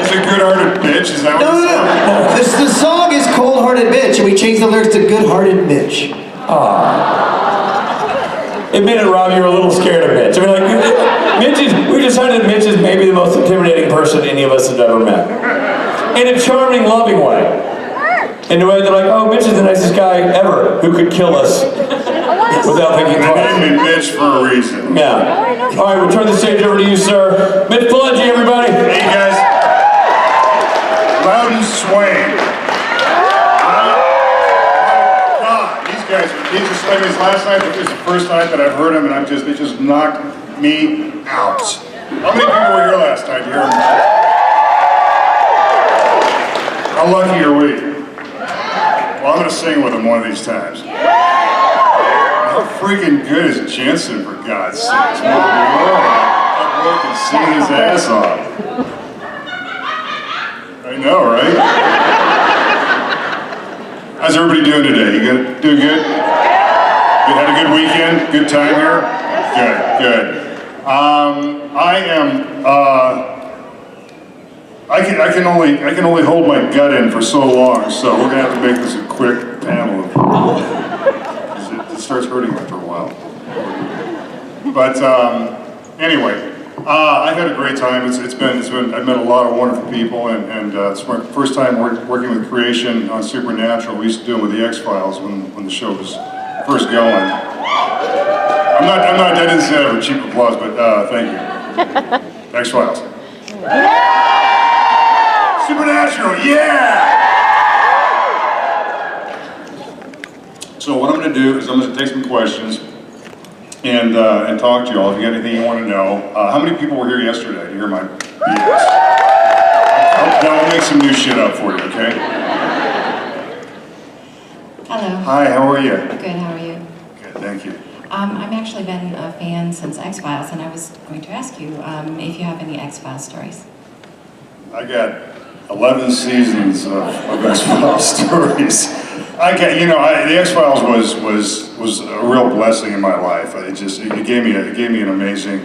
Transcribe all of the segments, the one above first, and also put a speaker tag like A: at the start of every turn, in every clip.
A: That's a good-hearted bitch, is that what
B: No. The song is Cold-Hearted Bitch, and we changed the lyrics to Good-Hearted Mitch.
C: Admit it, Rob, you were a little scared of Mitch. I mean, like, we decided Mitch is maybe the most intimidating person any of us have ever met. In a charming, loving way. In a way they're like, oh, Mitch is the nicest guy ever who could kill us without thinking twice.
A: They named me Mitch for a reason.
C: Yeah. All right, we'll turn the stage over to you, sir. Mitch Pileggi, everybody.
A: Hey, guys. Loud and swaying. God, these guys, I mean, last night was the first night that I've heard them, and they just knocked me out. How many people were here last night to hear them? How lucky are we? Well, I'm going to sing with them one of these times. How freaking good is Jensen, for God's sakes? That can sing his ass off. I know, right? How's everybody doing today? You good? Doing good? You had a good weekend? Good time here? Good. I can only hold my gut in for so long, so we're gonna have to make this a quick panel. It starts hurting after a while. But anyway, I've had a great time. I've met a lot of wonderful people, and it's my first time working with creation on Supernatural. We used to do it with the X-Files when the show was first going. I didn't say that for cheap applause, but thank you. X-Files. Supernatural, yeah! So what I'm going to do is I'm going to take some questions and talk to you all. If you got anything you want to know. How many people were here yesterday to hear my BS? I'll make some new shit up for you, okay?
D: Hello.
A: Hi, how are you?
D: Good, how are you?
A: Good, thank you.
D: I've actually been a fan since X-Files, and I was going to ask you if you have any X-Files stories.
A: I got 11 seasons of X-Files stories. The X-Files was a real blessing in my life. It gave me an amazing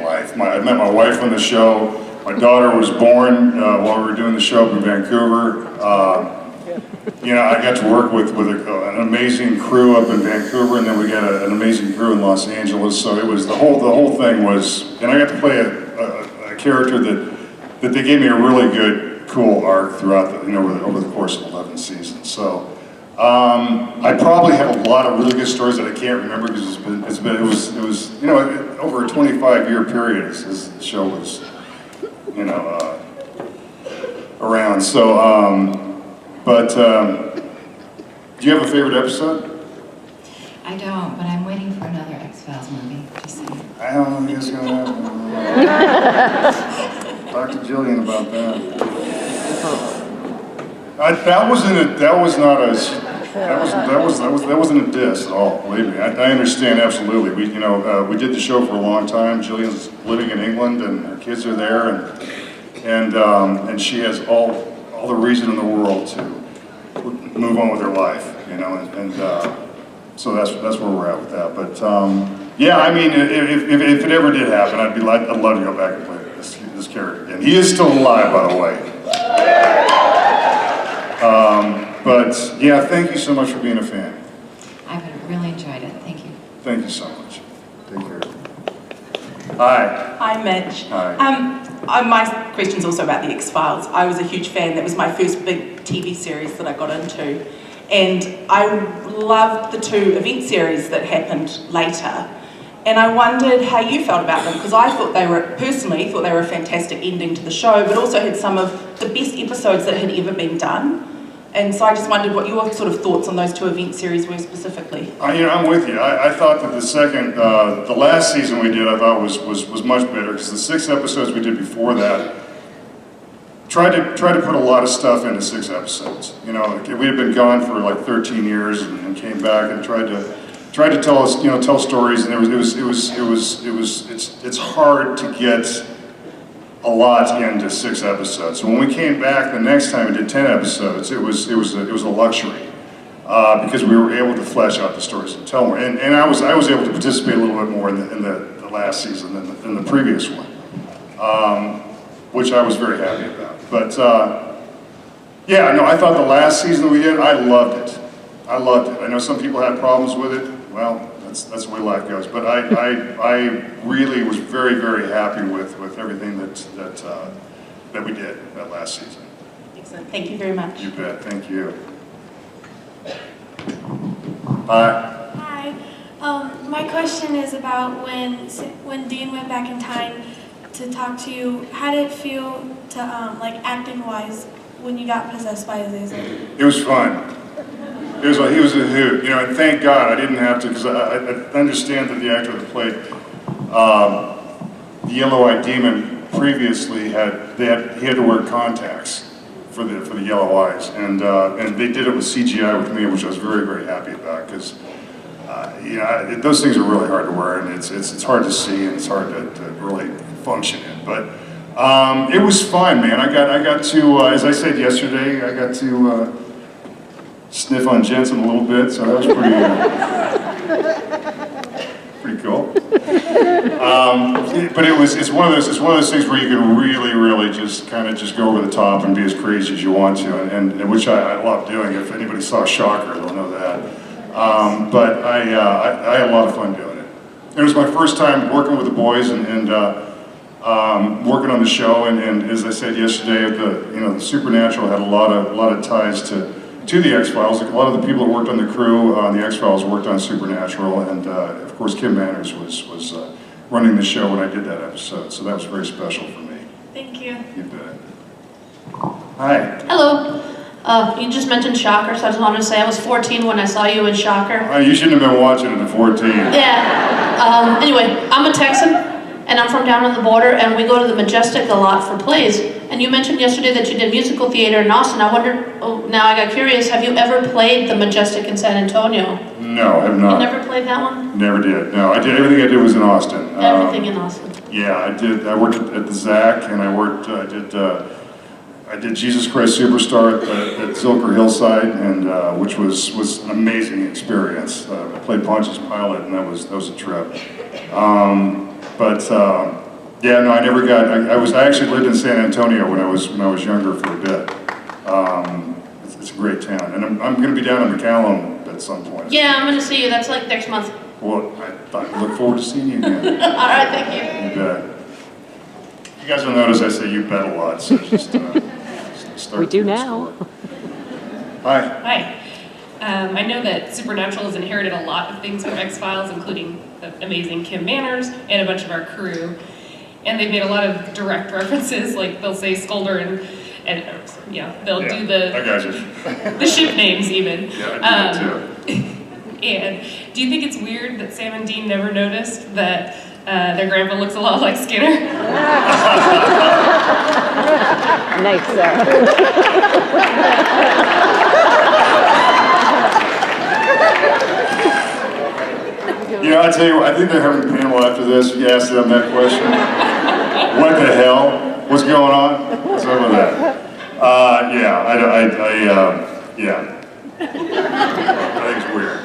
A: life. I met my wife on the show. My daughter was born while we were doing the show up in Vancouver. I got to work with an amazing crew up in Vancouver, and then we got an amazing crew in Los Angeles. So it was the whole thing was, and I got to play a character that they gave me a really good, cool arc throughout over the course of 11 seasons. So I probably have a lot of really good stories that I can't remember because it was over a 25-year period as the show was around. So do you have a favorite episode?
D: I don't, but I'm waiting for another X-Files movie, just saying.
A: I don't know if it's going to happen. Talk to Jillian about that. That wasn't a diss at all. Believe me, I understand absolutely. We did the show for a long time. Jillian's living in England, and her kids are there, and she has all the reason in the world to move on with her life, so that's where we're at with that. But yeah, I mean, if it ever did happen, I'd love to go back and play this character again. He is still alive, by the way. But yeah, thank you so much for being a fan.
D: I've really enjoyed it. Thank you.
A: Thank you so much. Take care. Hi.
E: Hi, Mitch.
A: Hi.
E: My question's also about the X-Files. I was a huge fan. That was my first big TV series that I got into. And I loved the 2 event series that happened later. And I wondered how you felt about them, because I personally thought they were a fantastic ending to the show, but also had some of the best episodes that had ever been done. And so I just wondered what your sort of thoughts on those 2 event series were specifically.
A: I'm with you. I thought that the last season we did, I thought was much better, because the 6 episodes we did before that tried to put a lot of stuff into 6 episodes. We had been gone for like 13 years and came back and tried to tell stories, and it's hard to get a lot into 6 episodes. So when we came back the next time and did 10 episodes, it was a luxury because we were able to flesh out the stories and tell more. And I was able to participate a little bit more in the last season than the previous one. which I was very happy about. But yeah, no, I thought the last season we did, I loved it. I loved it. I know some people had problems with it. Well, that's the way life goes. But I really was very, very happy with everything that we did that last season.
E: Excellent. Thank you very much.
A: You bet. Thank you. Hi.
F: Hi. My question is about when Dean went back in time to talk to you. How did it feel to like acting-wise when you got possessed by Azazel?
A: It was fun. He was a hoot, you know, and thank God I didn't have to, because I understand that the actor that played the yellow-eyed demon previously he had to wear contacts for the yellow eyes, and they did it with CGI with me, which I was very, very happy about, because you know, those things are really hard to wear, and it's hard to see, and it's hard to really function in. But it was fun, man. I got to as I said yesterday, I got to sniff on Jensen a little bit, so that was pretty cool. But it's one of those things where you can really just kind of just go over the top and be as crazy as you want to, and which I love doing. If anybody saw Shocker, they'll know that. But I had a lot of fun doing it. It was my first time working with the boys and working on the show, and as I said yesterday, the Supernatural had a lot of ties to the X-Files. A lot of the people that worked on the crew on the X-Files worked on Supernatural, and of course Kim Manners was running the show when I did that episode, so that was very special for me.
F: Thank you.
A: You bet. Hi.
G: Hello. You just mentioned Shocker, so I just wanted to say I was 14 when I saw you in Shocker.
A: You shouldn't have been watching it at 14.
G: Yeah. Anyway, I'm a Texan, and I'm from down on the border, and we go to the Majestic a lot for plays. And you mentioned yesterday that you did musical theater in Austin. I wondered, now I got curious, have you ever played the Majestic in San Antonio?
A: No, I have not.
G: You never played that one?
A: Never did. No, I did everything I did was in Austin.
G: Everything in Austin.
A: Yeah, I did. I worked at the ZAC, and I did Jesus Christ Superstar at Zilker Hillside, and which was an amazing experience. I played Pontius Pilate, and that was a trip. Yeah, no, I never got. I actually lived in San Antonio when I was younger for a bit. It's a great town, and I'm going to be down in McAllen at some point.
G: Yeah, I'm going to see you. That's like next month.
A: Well, I look forward to seeing you again.
G: All right, thank you.
A: You bet. You guys will notice I say you bet a lot, so just start.
H: We do now.
A: Hi.
I: Hi. I know that Supernatural has inherited a lot of things from X-Files, including the amazing Kim Manners and a bunch of our crew. And they've made a lot of direct references, like they'll say Skolder and they'll do
A: I got you.
I: the ship names even.
A: Yeah, I do that too.
I: And do you think it's weird that Sam and Dean never noticed that their grandpa looks a lot like Skinner?
H: Nice.
A: You know, I tell you what, I think they're having a panel after this. You ask them that question. What the hell? What's going on? What's up with that? Yeah. I think it's weird.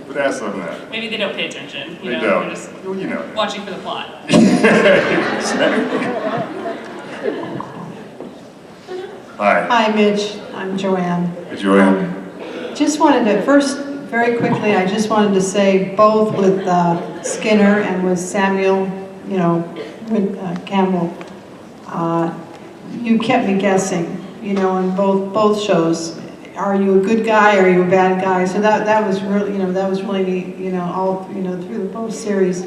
A: But ask them that.
I: Maybe they don't pay attention.
A: They don't.
I: They're just
A: Well, you know.
I: watching for the plot.
A: Exactly. Hi.
J: Hi, Mitch. I'm Joanne.
A: Hey, Joanne.
J: Just wanted to, first, very quickly, I just wanted to say both with Skinner and with Samuel, with Campbell, you kept me guessing, in both shows. Are you a good guy? Are you a bad guy? So that was really, that was really neat, all, through both series.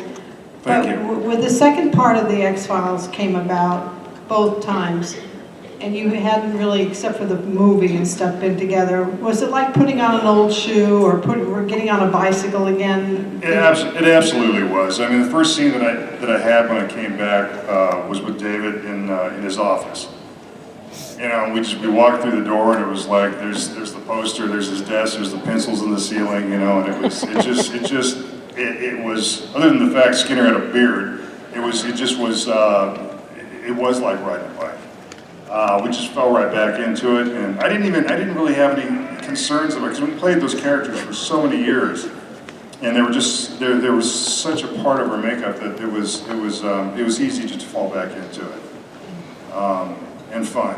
A: Thank you.
J: With the second part of the X-Files came about both times, and you hadn't really, except for the movie and stuff, been together. Was it like putting on an old shoe or getting on a bicycle again?
A: It absolutely was. I mean, the first scene that I had when I came back was with David in his office. We walked through the door, and it was like there's the poster, there's his desk, there's the pencils in the ceiling, and it was other than the fact Skinner had a beard, it was like riding a bike. We just fell right back into it, and I didn't really have any concerns about it, because we played those characters for so many years, and they were just there was such a part of our makeup that it was easy just to fall back into it. and fun.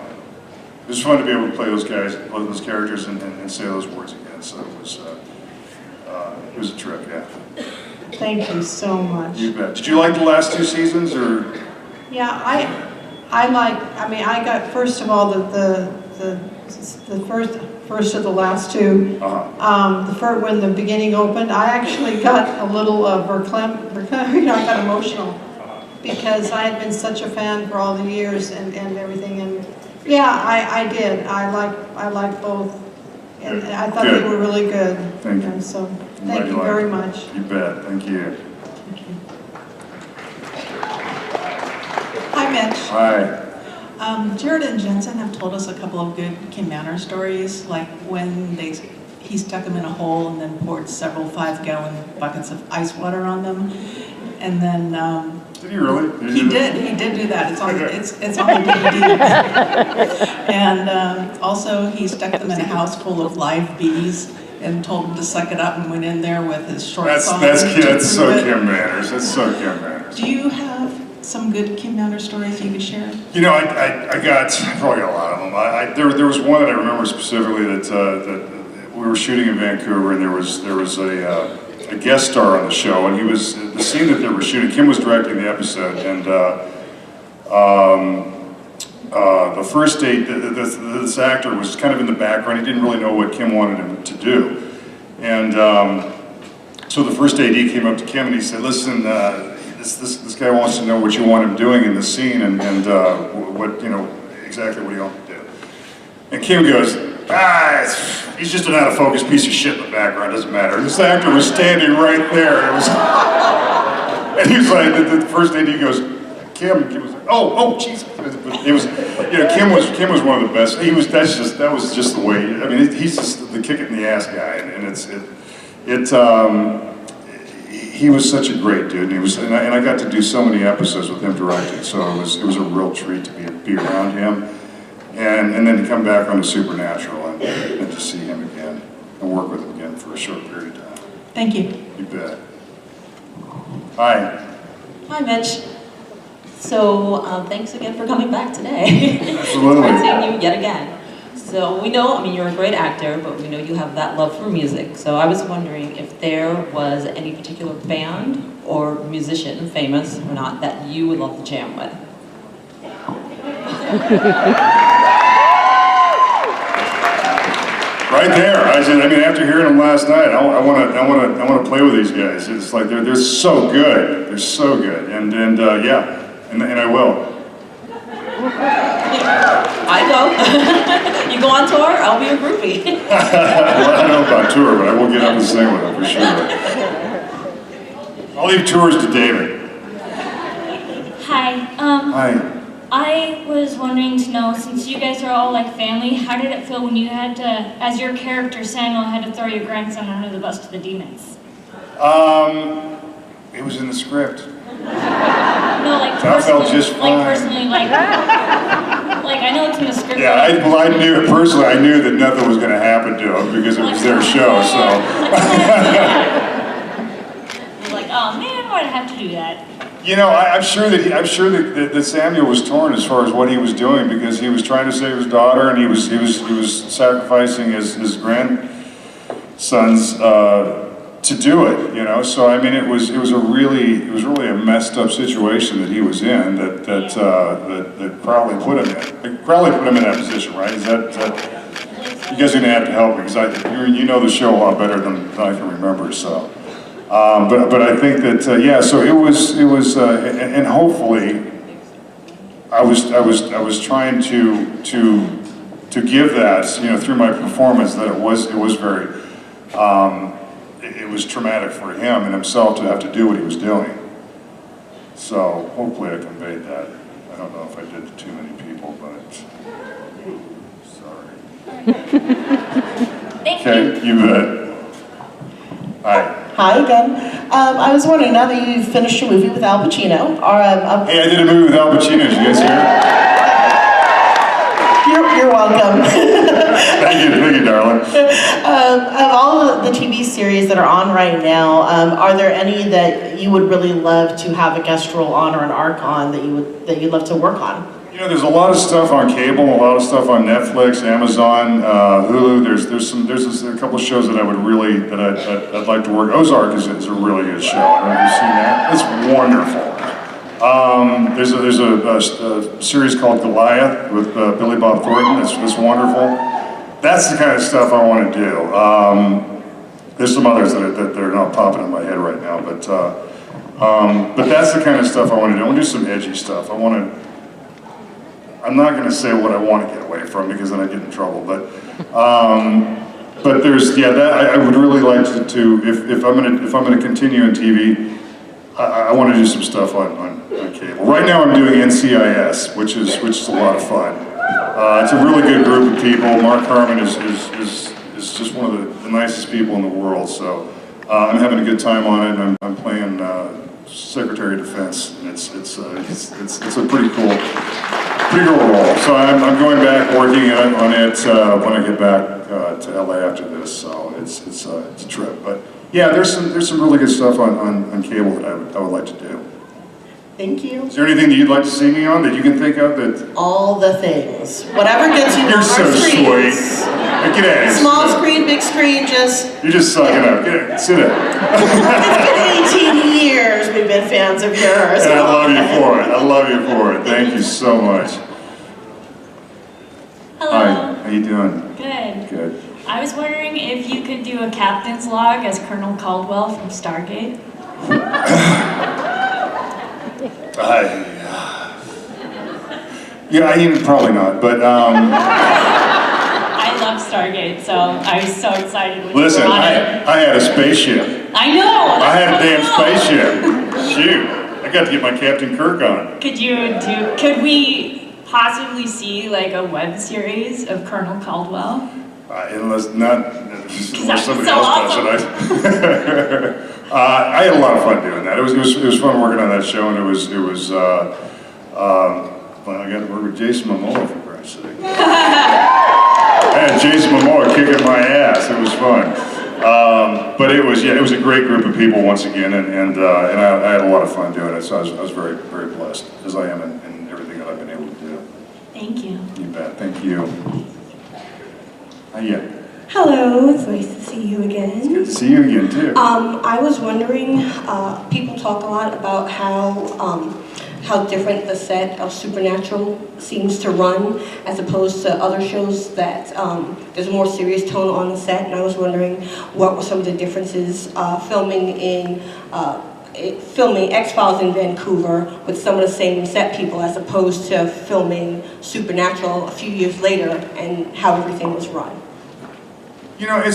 A: It was fun to be able to play those guys, play those characters, and say those words again. So it was a trip, yeah.
J: Thank you so much.
A: You bet. Did you like the last 2 seasons, or?
J: Yeah, I mean, I got, first of all, the first of the last 2. When the beginning opened, I actually got a little I got emotional because I had been such a fan for all the years and everything. And yeah, I did. I like both, and I thought
A: Good.
J: they were really good.
A: Thank you.
J: And so,
A: I'm
J: thank
A: glad
J: you
A: liked
J: very
A: it.
J: much.
A: You bet. Thank you.
K: Hi, Mitch.
A: Hi.
K: Jared and Jensen have told us a couple of good Kim Manor stories, like when he stuck them in a hole and then poured several 5-gallon buckets of ice water on them, and then
A: Did he really?
K: he did do that. It's on it's on the DVD. And also he stuck them in a house full of live bees and told them to suck it up, and went in there with his short saw.
A: That's so Kim Manners. That's so Kim Manners.
K: Do you have some good Kim Manor stories you could share?
A: You know, I probably got a lot of them. There was one that I remember specifically that we were shooting in Vancouver, and there was a guest star on the show, and he was the scene that they were shooting. Kim was directing the episode, and the first date, this actor was kind of in the background. He didn't really know what Kim wanted him to do, and so the first AD came up to Kim and he said, "Listen, this guy wants to know what you want him doing in the scene, and what exactly what do you want him to do?" And Kim goes, he's just an out of focus piece of shit in the background. Doesn't matter. And this actor was standing right there, and and he was like, the first AD goes, Kim. And Kim was like, oh, Jesus. It was, Kim was one of the best. That was just the way. I mean, he's just the kick it in the ass guy, and he was such a great dude, and I got to do so many episodes with him directing, so it was a real treat to be around him, and then to come back on the Supernatural and to see him again and work with him again for a short period of time.
K: Thank you.
A: You bet. Hi.
L: Hi, Mitch. So thanks again for coming back today.
A: Absolutely.
L: It's great seeing you yet again. So we know, I mean, you're a great actor, but we know you have that love for music. So I was wondering if there was any particular band or musician, famous or not, that you would love to jam with.
A: Right there. I mean, after hearing them last night, I want to play with these guys. It's like they're so good. They're so good, and I will.
L: I go. You go on tour, I'll be a groupie.
A: Well, I don't know about tour, but I will get up and sing with them for sure. I'll leave tours to David.
M: Hi.
A: Hi.
M: I was wondering to know, since you guys are all like family, how did it feel when you had to, as your character Samuel, had to throw your grandson under the bus to the demons?
A: It was in the script.
M: No, like
A: That felt
M: personally,
A: just fine.
M: like personally, like I know it's in the script.
A: Yeah, I knew personally. I knew that nothing was going to happen to him because it was their show. So.
M: You're like, oh man, why'd I have to do that?
A: You know, I'm sure that Samuel was torn as far as what he was doing, because he was trying to save his daughter, and he was sacrificing his grandsons to do it. You know, so I mean, it was really a messed up situation that he was in that probably put him in. It probably put him in that position, right? Is that you guys are gonna have to help me, because you know the show a lot better than I can remember. So. But I think that yeah. So it was, and hopefully, I was trying to give that, through my performance, that it was very, it was traumatic for him and himself to have to do what he was doing. So hopefully I conveyed that. I don't know if I did to too many people, but sorry.
M: Thank
A: Okay, you bet. Hi.
N: Hi again. I was wondering, now that you've finished your movie with Al Pacino,
A: Hey, I did a movie with Al Pacino. Did you guys hear?
N: You're welcome.
A: Thank you, darling.
N: Of all the TV series that are on right now, are there any that you would really love to have a guest role on or an arc on that you'd love to work on?
A: You know, there's a lot of stuff on cable, a lot of stuff on Netflix, Amazon, Hulu. There's a couple of shows that I'd like to work. Ozark is a really good show. I don't know if you've seen that. It's wonderful. There's a series called Goliath with Billy Bob Thornton. It's wonderful. That's the kind of stuff I want to do. There's some others that are not popping in my head right now, but that's the kind of stuff I want to do. I want to do some edgy stuff. I'm not going to say what I want to get away from because then I get in trouble. But there's I would really like to if I'm going to continue in TV, I want to do some stuff on cable. Right now I'm doing NCIS, which is a lot of fun. It's a really good group of people. Mark Harmon is just one of the nicest people in the world. So I'm having a good time on it. And I'm playing Secretary of Defense, and it's a pretty cool role. So I'm going back working on it when I get back to LA after this. So it's a trip. But yeah, there's some really good stuff on cable that I would like to do.
N: Thank you.
A: Is there anything that you'd like to see me on that you can think of that?
N: All the things. Whatever gets you on
A: You're
N: our
A: so
N: screens.
A: sweet. Get out of here.
N: Small screen, big screen, just...
A: You're just sucking up. Get out. Sit down.
N: It's been 18 years we've been fans of yours.
A: And I love you for it. I love you for it. Thank you so much.
M: Hello.
A: Hi. How you doing?
M: Good.
A: Good.
M: I was wondering if you could do a captain's log as Colonel Caldwell from Stargate.
A: Probably not, but
M: I love Stargate, so I was so excited when
A: listen,
M: you were on
A: I
M: it.
A: had a spaceship.
M: I know!
A: I had a damn spaceship. Shoot, I got to get my Captain Kirk on.
M: Could we possibly see like a web series of Colonel Caldwell?
A: Unless
M: that's
A: somebody
M: so
A: else
M: awesome.
A: does it. I had a lot of fun doing that. It was fun working on that show, and it was well, I got to work with Jason Momoa for Christ's sake. I had Jason Momoa kicking my ass. It was fun. But it was a great group of people once again, and I had a lot of fun doing it. So I was very, very blessed, as I am in everything that I've been able to do.
M: Thank you.
A: You bet. Thank you. Yeah.
O: Hello, it's nice to see you again.
A: It's good to see you again too.
O: I was wondering, people talk a lot about how different the set of Supernatural seems to run as opposed to other shows that there's a more serious tone on the set, and I was wondering what were some of the differences filming X-Files in Vancouver with some of the same set people as opposed to filming Supernatural a few years later and how everything was run.
A: You know, it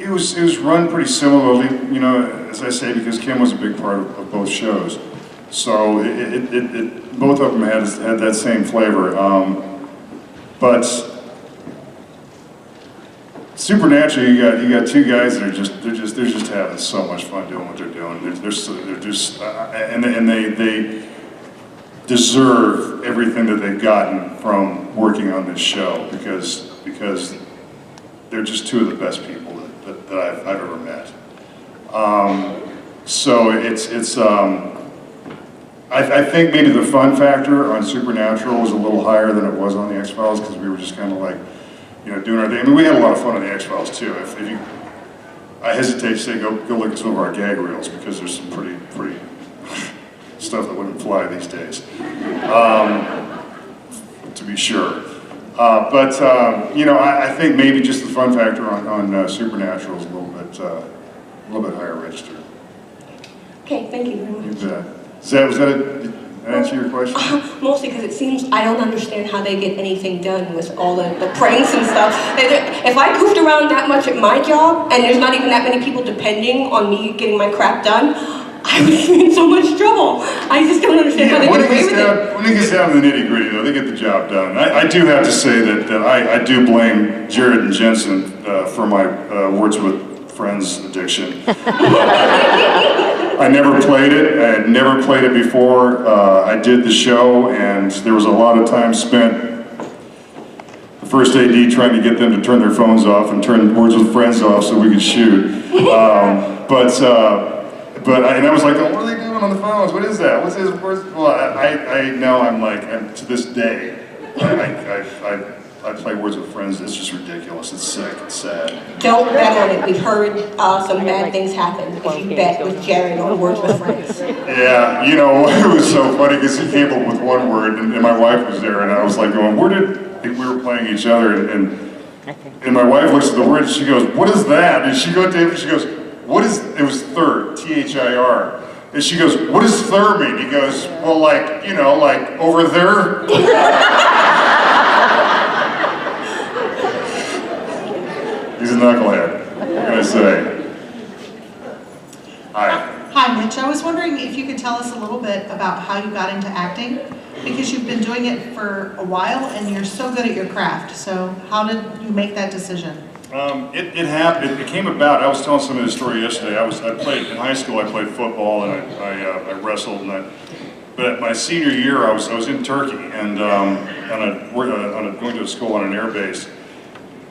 A: was run pretty similarly, you know, as I say, because Kim was a big part of both shows. So both of them had that same flavor. But Supernatural, you got two guys that are they're just having so much fun doing what they're doing. They deserve everything that they've gotten from working on this show because they're just two of the best people that I've ever met. So I think maybe the fun factor on Supernatural was a little higher than it was on the X-Files because we were just kind of like, you know, doing our thing. I mean, we had a lot of fun on the X-Files too. I hesitate to say go look at some of our gag reels because there's some pretty stuff that wouldn't fly these days, to be sure. You know, I think maybe just the fun factor on Supernatural is a little bit higher register.
O: Okay, thank you very much.
A: You bet. Was that did that answer your question?
O: Mostly because it seems I don't understand how they get anything done with all the pranks and stuff. If I goofed around that much at my job and there's not even that many people depending on me getting my crap done, I would be in so much trouble. I just don't understand how they get away with it.
A: When it gets down to the nitty gritty, though, they get the job done. I do have to say that I do blame Jared and Jensen for my Words with Friends addiction. I never played it. I had never played it before. I did the show, and there was a lot of time spent the first AD trying to get them to turn their phones off and turn Words with Friends off so we could shoot. and I was like, oh, what are they doing on the phones? What is that? What's this? Well, I know to this day, I play Words with Friends. It's just ridiculous. It's sick. It's sad.
O: Don't bet on it. We've heard some bad things happen if you bet with Jared on Words with Friends.
A: Yeah, it was so funny because he came up with one word, and my wife was there, and I was like going, we were playing each other, and my wife looks at the word, and she goes, what is that? And she goes, David, she goes, it was third, T-H-I-R. And she goes, what does thir mean? He goes, well, like over there. He's a knucklehead, what can I say? Hi.
J: Hi, Mitch. I was wondering if you could tell us a little bit about how you got into acting, because you've been doing it for a while and you're so good at your craft. So how did you make that decision?
A: It happened. It came about. I was telling somebody the story yesterday. I played in high school. I played football and I wrestled. But my senior year, I was in Turkey and going to a school on an air base,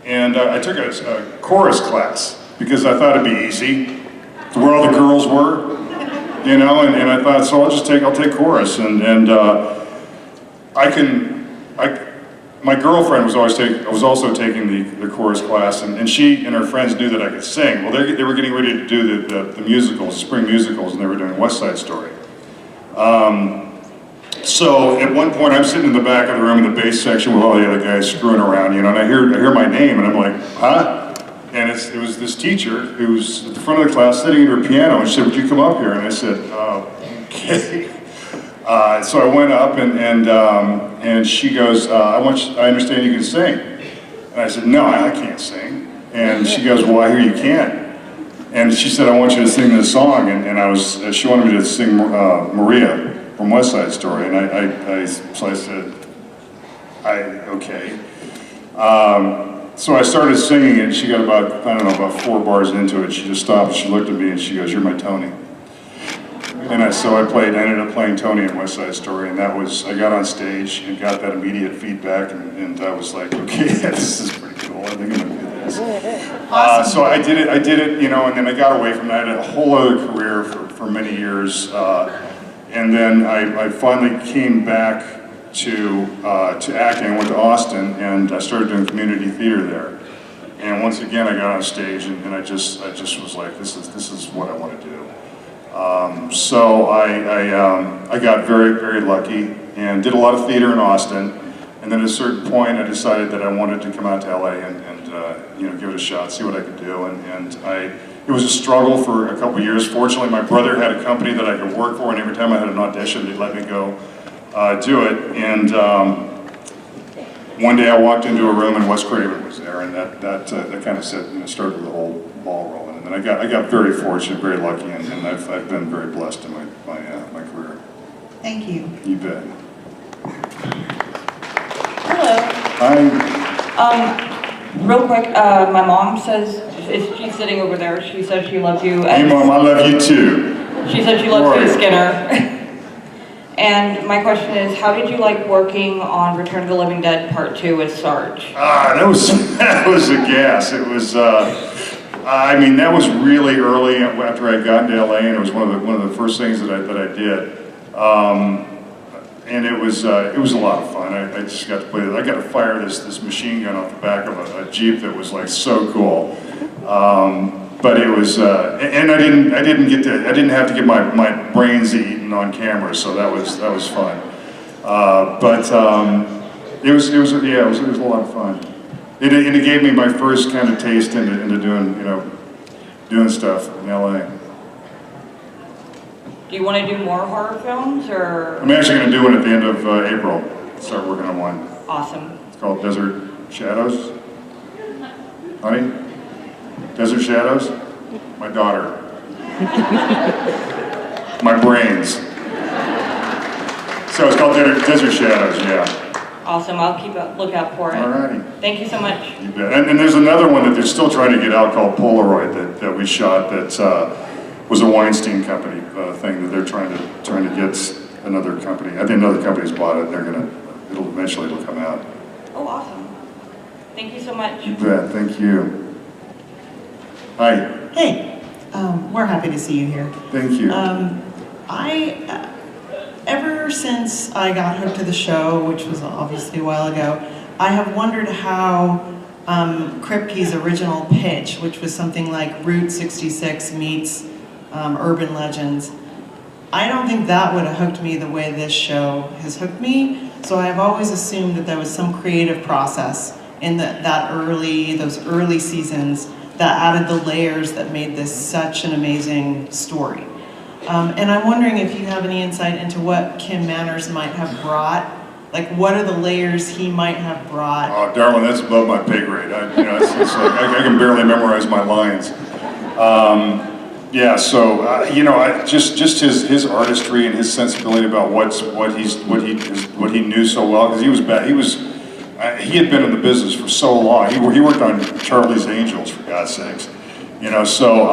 A: and I took a chorus class because I thought it'd be easy. Where all the girls were, and I thought, so I'll take chorus, and my girlfriend was also taking the chorus class, and she and her friends knew that I could sing. Well, they were getting ready to do the musicals, spring musicals, and they were doing West Side Story. So at one point, I'm sitting in the back of the room in the bass section with all the other guys screwing around, and I hear my name, and I'm like, huh? And it was this teacher who was at the front of the class sitting at her piano, and she said, would you come up here? And I said, okay. So I went up, and she goes, I understand you can sing. And I said, no, I can't sing. And she goes, well, I hear you can. And she said, I want you to sing this song. And she wanted me to sing Maria from West Side Story. And so I said, okay. So I started singing it, and she got about 4 bars into it. She just stopped, she looked at me, and she goes, you're my Tony. And I ended up playing Tony in West Side Story, and I got on stage and got that immediate feedback, and I was like, okay, this is pretty cool, I think I'm gonna do this. So I did it, and then I got away from that. I had a whole other career for many years, and then I finally came back to acting. I went to Austin and I started doing community theater there. And once again, I got on stage and I just was like, this is what I want to do. So I got very, very lucky and did a lot of theater in Austin. And then at a certain point, I decided that I wanted to come out to LA and give it a shot, see what I could do. It was a struggle for a couple years. Fortunately, my brother had a company that I could work for, and every time I had an audition, they'd let me go do it. And one day I walked into a room and Wes Craven was there, and that kind of started the whole ball rolling. And then I got very fortunate, very lucky, and I've been very blessed in my career.
J: Thank you.
A: You bet.
P: Hello.
A: Hi.
P: Real quick, my mom says, she's sitting over there, she says she loves you.
A: Hey Mom, I love you too.
P: She said she loves you as Skinner. And my question is, how did you like working on Return of the Living Dead Part 2 as Sarge?
A: That was a gas. It was, that was really early after I got into LA, and it was one of the first things that I did. And it was a lot of fun. I just got to play. I got to fire this machine gun off the back of a Jeep that was like so cool. But it was, and I didn't have to get my brains eaten on camera, so that was fun. It was a lot of fun. It gave me my first kind of taste into doing stuff in LA.
P: Do you want to do more horror films, or?
A: I'm actually going to do one at the end of April. Start working on one.
P: Awesome.
A: It's called Desert Shadows. Honey? Desert Shadows? My daughter. My brains. So it's called Desert Shadows, yeah.
P: Awesome, I'll keep a lookout for it.
A: Alrighty.
P: Thank you so much.
A: You bet. And there's another one that they're still trying to get out called Polaroid that we shot that was a Weinstein company thing that they're trying to get another company. I think another company's bought it, and it'll eventually come out.
P: Oh, awesome. Thank you so much.
A: You bet, thank you. Hi.
Q: Hey, We're happy to see you here.
A: Thank you.
Q: Ever since I got hooked to the show, which was obviously a while ago, I have wondered how Kripke's original pitch, which was something like Route 66 meets Urban Legends, I don't think that would have hooked me the way this show has hooked me. So I have always assumed that there was some creative process in those early seasons that added the layers that made this such an amazing story. And I'm wondering if you have any insight into what Kim Manners might have brought. Like, what are the layers he might have brought?
A: Oh, darling, that's above my pay grade. It's like, I can barely memorize my lines. Yeah, so just his artistry and his sensibility about what he knew so well, because he had been in the business for so long. He worked on Charlie's Angels, for God's sakes. So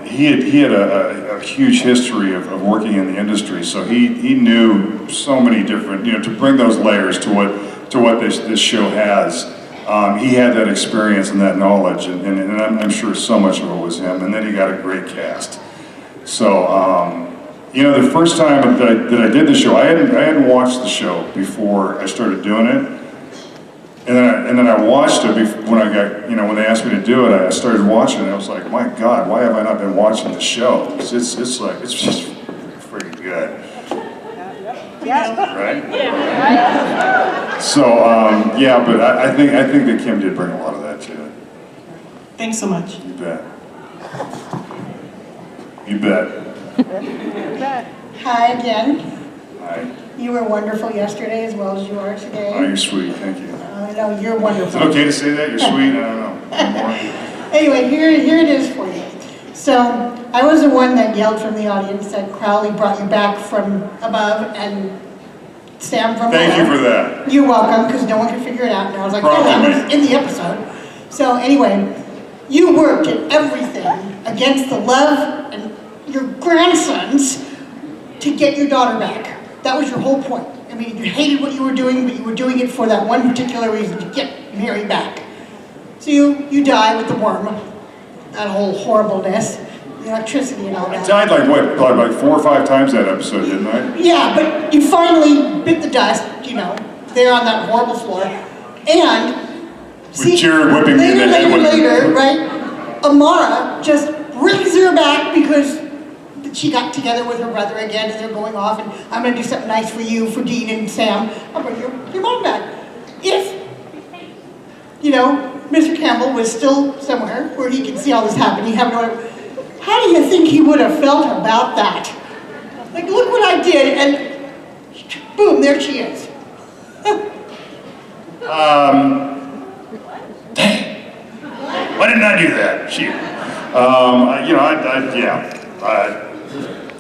A: he had a huge history of working in the industry. So he knew so many different, to bring those layers to what this show has. He had that experience and that knowledge, and I'm sure so much of it was him. And then he got a great cast. So, the first time that I did the show, I hadn't watched the show before I started doing it. And then I watched it when I got, when they asked me to do it, I started watching it, and I was like, my God, why have I not been watching the show? It's just freaking good. Right? Yeah. So, but I think that Kim did bring a lot of that to it.
Q: Thanks so much.
A: You bet. You bet.
R: Hi again.
A: Hi.
R: You were wonderful yesterday as well as you are today.
A: Oh, you're sweet. Thank you.
R: I know, you're wonderful.
A: Is it okay to say that? You're sweet? I don't know.
R: Anyway, here it is for you. So, I was the one that yelled from the audience that Crowley brought you back from above and Sam from below.
A: Thank you for that.
R: You're welcome, because no one could figure it out. And I was like, oh, that was in the episode. So anyway, you worked at everything against the love and your grandsons to get your daughter back. That was your whole point. I mean, you hated what you were doing, but you were doing it for that one particular reason, to get Mary back. So you die with the worm, that whole horribleness, the electricity and all that.
A: I died like 4 or 5 times that episode, didn't I?
R: Yeah, but you finally bit the dust, there on that horrible floor. And
A: with Jared whipping me in the head.
R: Later, right? Amara just brings her back because she got together with her brother again, and they're going off, and I'm going to do something nice for you, for Dean and Sam. I'll bring your mom back. If, Mr. Campbell was still somewhere where he could see all this happening, how do you think he would have felt about that? Like, look what I did, and boom, there she is.
A: Dang. Why didn't I do that? Shoot.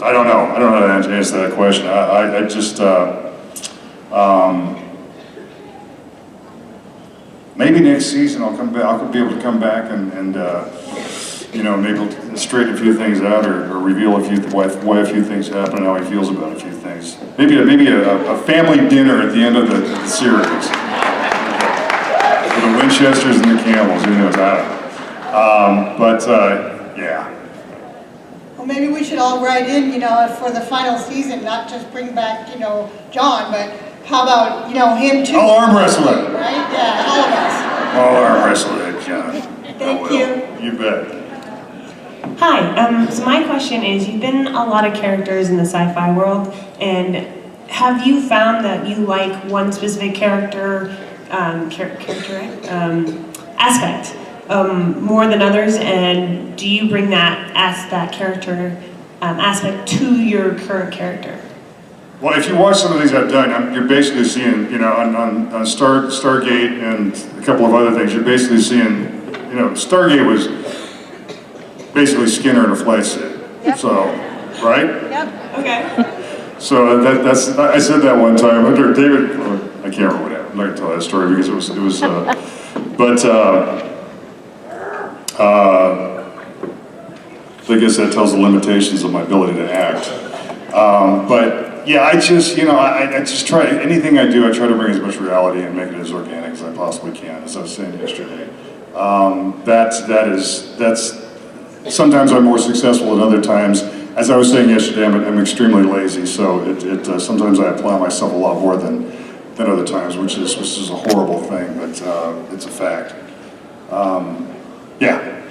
A: I don't know. I don't know how to answer that question. I just, maybe next season I'll come back. I'll be able to come back and maybe straighten a few things out or reveal why a few things happen and how he feels about a few things. Maybe a family dinner at the end of the series. For the Winchesters and the Campbells, who knows? I don't know. Yeah.
R: Well, maybe we should all write in, for the final season, not just bring back, John, but how about, him too?
A: I'll arm wrestle it.
R: Right? Yeah, all of us.
A: I'll arm wrestle it, John.
R: Thank you.
A: You bet.
S: Hi, so my question is, you've been a lot of characters in the sci-fi world, and have you found that you like one specific character, aspect more than others, and do you bring that character aspect to your current character?
A: Well, if you watch some of the things I've done, you're basically seeing, on Stargate and a couple of other things, you're basically seeing, Stargate was basically Skinner in a flight suit. Yep. So, right?
S: Yep. Okay.
A: So I said that one time under David. I can't remember what happened. I'm not gonna tell that story because it was. I guess that tells the limitations of my ability to act. But yeah, I just try anything I do. I try to bring as much reality and make it as organic as I possibly can. As I was saying yesterday, sometimes I'm more successful than other times. As I was saying yesterday, I'm extremely lazy, so sometimes I apply myself a lot more than other times, which is a horrible thing, but it's a fact. Yeah.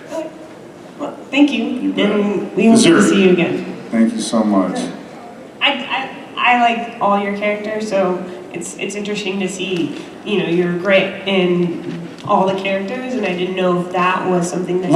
S: Well, thank you, and we hope to see you again.
A: Thank you so much.
S: I like all your characters, so it's interesting to see, your grit in all the characters, and I didn't know if that was something that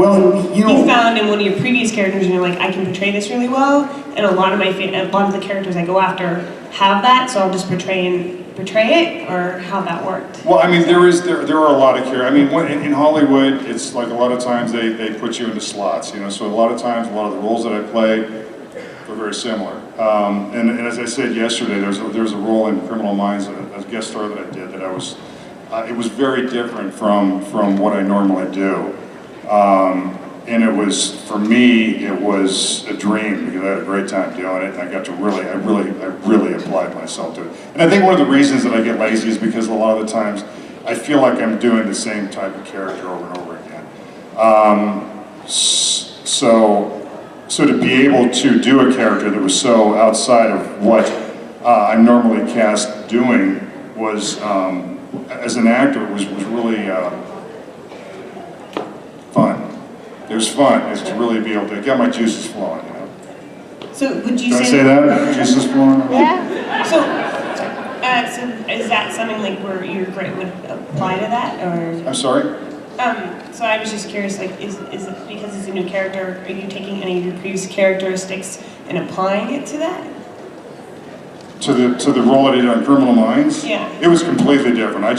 S: you found in one of your previous characters, and you're like, I can portray this really well, and a lot of the characters I go after have that, so I'll just portray it, or how that worked.
A: Well, I mean, there are a lot of characters. I mean, in Hollywood, it's like a lot of times they put you into slots, so a lot of times, a lot of the roles that I play are very similar. And as I said yesterday, there was a role in Criminal Minds, a guest star that I did, that it was very different from what I normally do. And it was, for me, it was a dream, because I had a great time doing it, and I got to I really applied myself to it. And I think one of the reasons that I get lazy is because a lot of the times I feel like I'm doing the same type of character over and over again. So to be able to do a character that was so outside of what I'm normally cast doing was, as an actor, was really fun. It was fun. It was to really be able to get my juices flowing.
S: So would you
A: Did I say that? Juices flowing?
S: Yeah. So is that something like where your grit would apply to that, or?
A: I'm sorry?
S: So I was just curious, like, is it because it's a new character, are you taking any of your previous characteristics and applying it to that?
A: To the role that I did on Criminal Minds?
S: Yeah.
A: It was completely different. I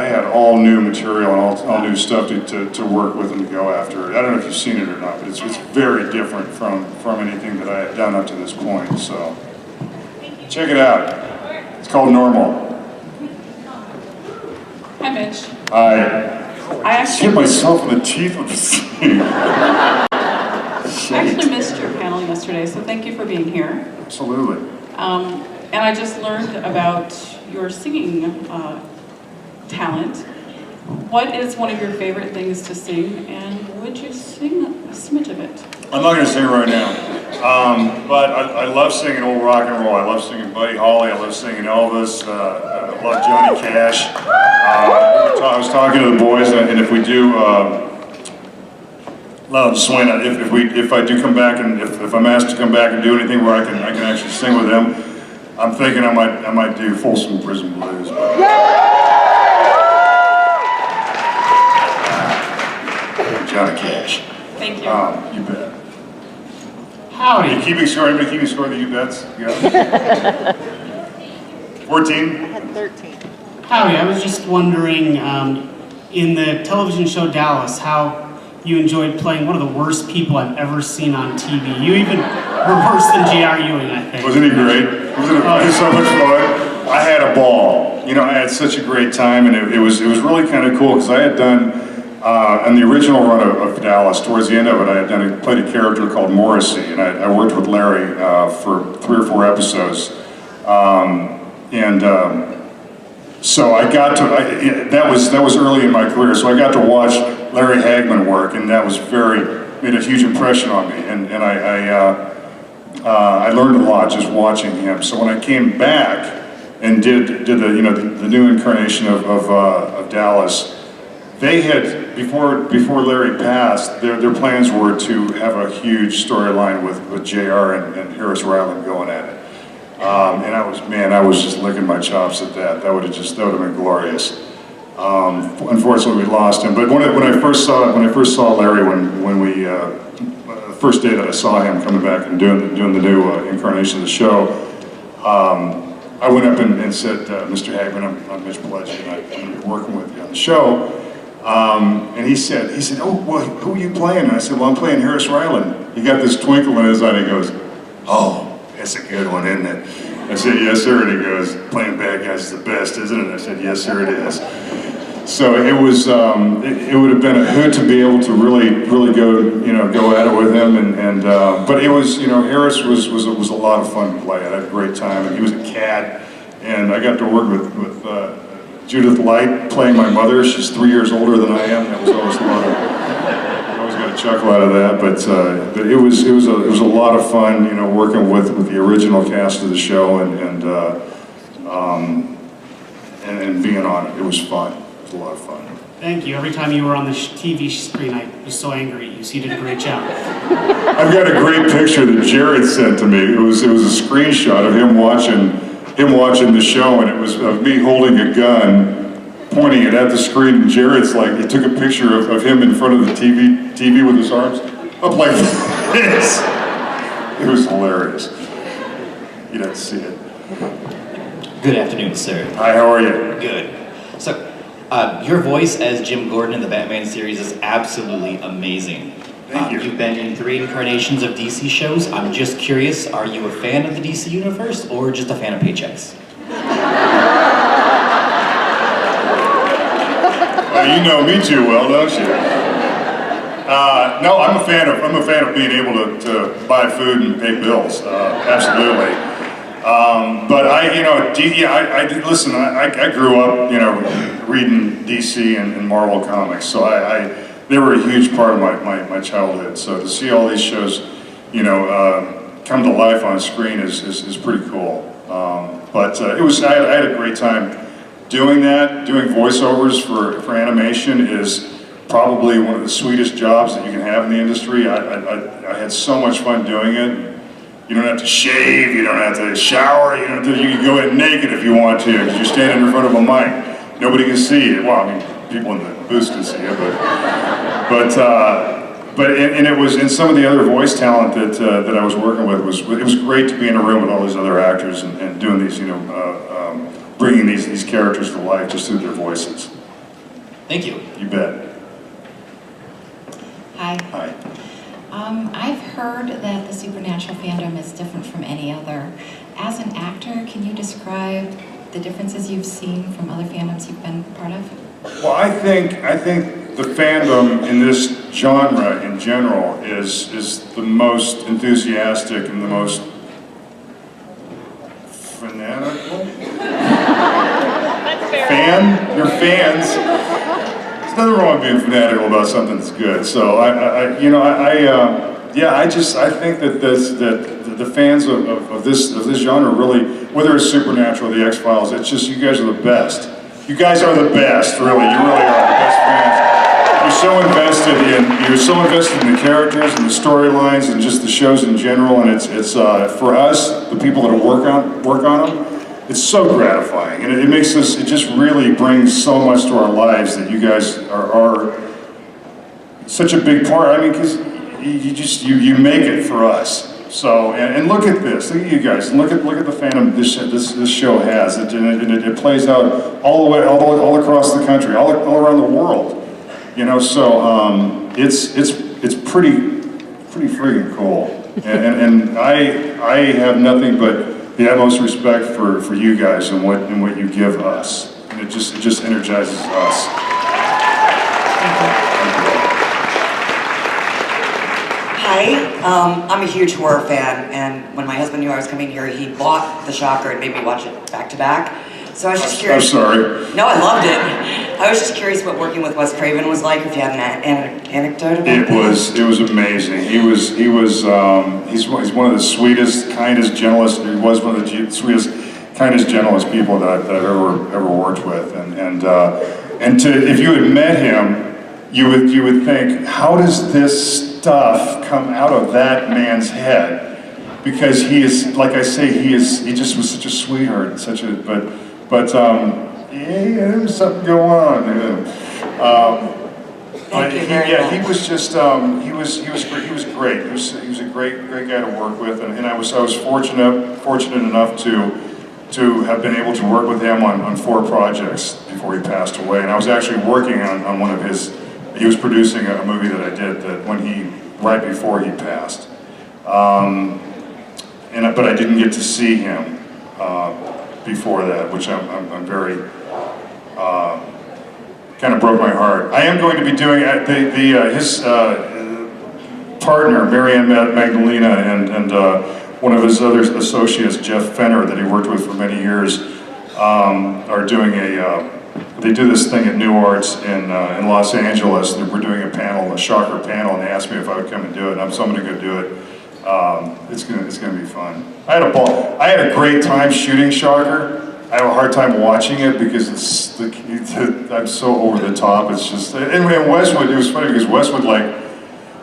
A: had all new material and all new stuff to work with and to go after. I don't know if you've seen it or not, but it's very different from anything that I had done up to this point, so. Check it out. It's called Normal.
E: Hi, Mitch.
A: I
E: actually
A: hit myself in the teeth with the scene.
E: I actually missed your panel yesterday, so thank you for being here.
A: Absolutely.
E: And I just learned about your singing talent. What is one of your favorite things to sing, and would you sing a smidge of it?
A: I'm not going to sing right now, but I love singing old rock and roll. I love singing Buddy Holly. I love singing Elvis. I love Johnny Cash. I was talking to the boys, and if we do, if I do come back, and if I'm asked to come back and do anything where I can actually sing with them, I'm thinking I might do Folsom Prison Blues. Johnny Cash.
E: Thank you.
A: You bet.
T: Howdy.
A: Are you keeping score? Anybody keeping score of the you bets? Yeah. 14?
H: I had 13.
T: Howdy, I was just wondering, in the television show Dallas, how you enjoyed playing one of the worst people I've ever seen on TV. You even were worse than J.R. Ewing, I think.
A: Wasn't he great? Wasn't it so much fun? I had a ball. I had such a great time, and it was really kind of cool, because I had done, on the original run of Dallas, towards the end of it, I had played a character called Morrissey, and I worked with Larry for 3 or 4 episodes. So I got to, that was early in my career, so I got to watch Larry Hagman work, and that made a huge impression on me, and I learned a lot just watching him. So when I came back and did the new incarnation of Dallas, they had, before Larry passed, their plans were to have a huge storyline with JR and Harris Ryland going at it. And I was just licking my chops at that. That would have been glorious. Unfortunately, we lost him. But when I first saw Larry, when we the first day that I saw him coming back and doing the new incarnation of the show, I went up and said, Mr. Hagman, I'm Mitch Pileggi, and I'm going to be working with you on the show. And he said, oh, well, who are you playing? And I said, well, I'm playing Harris Ryland. He got this twinkle in his eye, and he goes, oh, that's a good one, isn't it? I said, yes, sir. And he goes, playing bad guys is the best, isn't it? I said, yes, sir, it is. So it was, it would have been a hoot to be able to really go at it with him. But it was, Harris was a lot of fun to play. I had a great time, and he was a cat. And I got to work with Judith Light playing my mother. She's 3 years older than I am. That was always a lot of, I always got a chuckle out of that. But it was a lot of fun, you know, working with the original cast of the show and being on it. It was fun. It was a lot of fun.
T: Thank you. Every time you were on the TV screen, I was so angry at you, so you did a great job.
A: I've got a great picture that Jared sent to me. It was a screenshot of him watching the show, and it was of me holding a gun, pointing it at the screen, and Jared's like, he took a picture of him in front of the TV with his arms up like this. It was hilarious. You'd have to see it.
U: Good afternoon, sir.
A: Hi, how are you?
U: Good. So, your voice as Jim Gordon in the Batman series is absolutely amazing.
A: Thank you.
U: You've been in 3 incarnations of DC shows. I'm just curious, are you a fan of the DC universe or just a fan of paychecks?
A: Well, you know me too well, don't you? No, I'm a fan of being able to buy food and pay bills. Absolutely. But I listen. I grew up, you know, reading DC and Marvel comics, so they were a huge part of my childhood. So to see all these shows, you know, come to life on screen is pretty cool. But I had a great time doing that. Doing voiceovers for animation is probably one of the sweetest jobs that you can have in the industry. I had so much fun doing it. You don't have to shave, you don't have to shower, you can go in naked if you want to, because you're standing in front of a mic. Nobody can see you. Well, I mean, people in the booth can see you, but it was, and some of the other voice talent that I was working with it was great to be in a room with all these other actors and doing these, you know, bringing these characters to life just through their voices.
U: Thank you.
A: You bet.
D: Hi.
A: Hi.
D: I've heard that the Supernatural fandom is different from any other. As an actor, can you describe the differences you've seen from other fandoms you've been part of?
A: Well, I think the fandom in this genre in general is the most enthusiastic and the most fanatical.
I: That's fair.
A: They're fans. There's nothing wrong with being fanatical about something that's good. So I think that the fans of this genre really, whether it's Supernatural, the X-Files, it's just, you guys are the best. You guys are the best, really. You really are the best fans. You're so invested in the characters and the storylines and just the shows in general. And it's for us, the people that work on them, it's so gratifying, and it makes us. It just really brings so much to our lives that you guys are such a big part. I mean, because you make it for us. So and look at this. Look at you guys. Look at the fandom this show has. It plays out all across the country, all around the world. You know, so it's pretty friggin' cool. And I have nothing but the utmost respect for you guys and what you give us. And it just energizes us.
V: Hi, I'm a huge horror fan, and when my husband knew I was coming here, he bought The Shocker and made me watch it back to back. So I was just curious.
A: I'm sorry.
V: No, I loved it. I was just curious what working with Wes Craven was like, if you had an anecdote about
A: It was amazing. He's one of the sweetest, kindest, gentlest. He was one of the sweetest, kindest, gentlest people that I've ever worked with. If you had met him, you would think, how does this stuff come out of that man's head? Because he is, like I say, he just was such a sweetheart, there's something going on. He was just he was great. He was a great guy to work with, and I was fortunate enough to have been able to work with him on 4 projects before he passed away. And I was actually working on one of his. He was producing a movie that I did right before he passed. But I didn't get to see him before that, which I'm very kind of broke my heart. I am going to be doing his partner, Marianne Magdalena, and one of his other associates, Jeff Fenner, that he worked with for many years, are doing they do this thing at New Arts in Los Angeles. We're doing a panel, a Shocker panel, and they asked me if I would come and do it. So I'm going to go do it. It's gonna be fun. I had a ball. I had a great time shooting Shocker. I have a hard time watching it because I'm so over the top. It's just, and Westwood, it was funny because Westwood, like,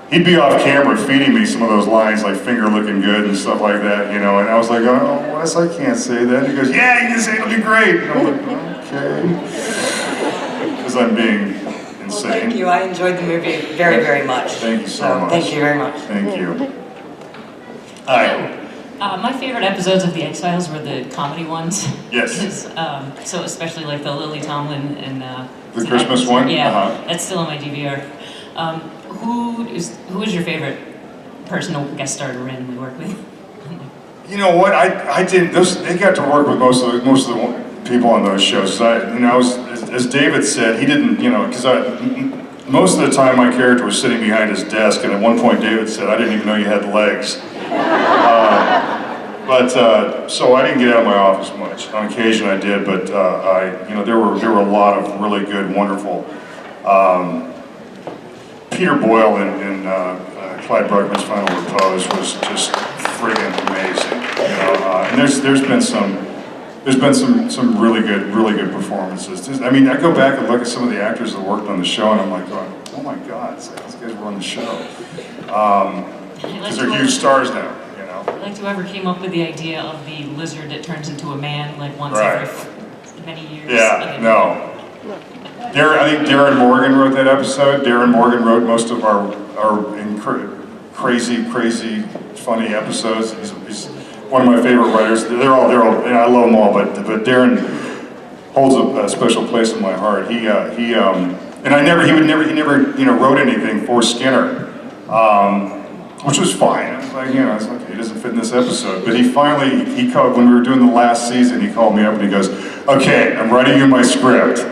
A: he'd be off camera feeding me some of those lines, like finger looking good and stuff like that, you know, and I was like, oh, Wes, I can't say that. And he goes, yeah, you can say it'll be great. And I'm like, okay. Because I'm being insane.
V: Well, thank you. I enjoyed the movie very, very much.
A: Thank you so much.
V: Thank you very much.
A: Thank you. Hi.
B: My favorite episodes of The X-Files were the comedy ones.
A: Yes.
B: So especially like the Lily Tomlin and
A: the Christmas one?
B: Yeah, that's still on my DVR. Who is your favorite person to guest star to randomly work with?
A: You know what? I didn't. They got to work with most of the people on those shows. As David said, he didn't. You know, because most of the time my character was sitting behind his desk, and at one point David said, "I didn't even know you had legs." So I didn't get out of my office much. On occasion I did, but there were a lot of really good, wonderful. Peter Boyle in Clyde Bruckman's Final Repose was just friggin' amazing. You know, and there's been some really good performances. I mean, I go back and look at some of the actors that worked on the show, and I'm like, going, oh my God, it's like these guys were on the show. Because they're huge stars now.
B: I liked whoever came up with the idea of the lizard that turns into a man like once every many years.
A: Yeah, no. I think Darren Morgan wrote that episode. Darren Morgan wrote most of our crazy, funny episodes. He's one of my favorite writers. They're all, and I love them all, but Darren holds a special place in my heart. He never wrote anything for Skinner, which was fine. It's like, it's like, he doesn't fit in this episode. But he called, when we were doing the last season, he called me up and he goes, okay, I'm writing you my script.